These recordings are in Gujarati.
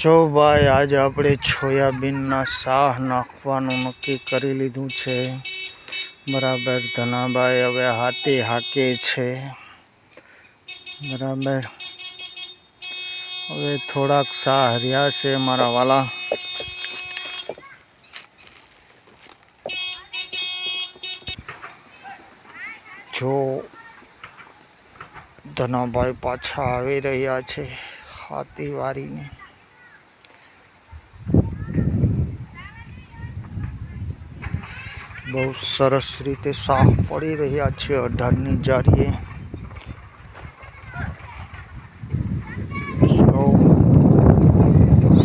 જો ભાઈ આજે આપણે સોયાબીનના શાહ નાખવાનું નક્કી કરી લીધું છે. બરાબર. ધનાભાઈ હવે હાથી હાકે છે. બરાબર. હવે થોડાક શાહ રહ્યા છે મારા વાલા. જો ધનાભાઈ પાછા આવી રહ્યા છે હાથી વારીને. બહુ સરસ રીતે સાફ પડી રહ્યા છે 18ની જારીએ.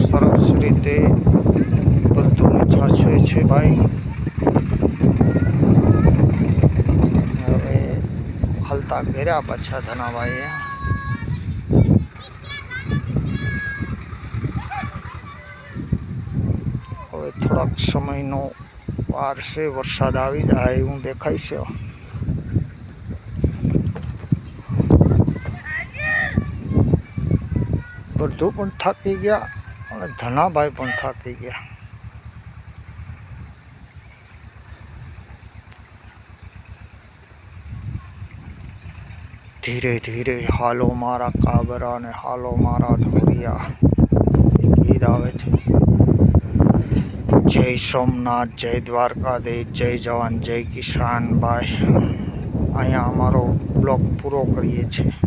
સરસ રીતે બધું છાછવે છે ભાઈ. હવે હલતા કર્યા પાછા ધનાભાઈએ. હવે થોડાક સમયનો વાર છે, વરસાદ આવી જાય એવું દેખાય છે. બધું પણ થાકી ગયા અને ધનાભાઈ પણ થાકી ગયા. ધીરે ધીરે હાલો મારા કાબરા ને હાલો મારા ધોરિયા ગીત આવે છે. જય સોમનાથ, જય દ્વારકાધીશ, જય જવાન, જય કિસાન. ભાઈ અહીંયા અમારો બ્લોગ પૂરો કરીએ છીએ.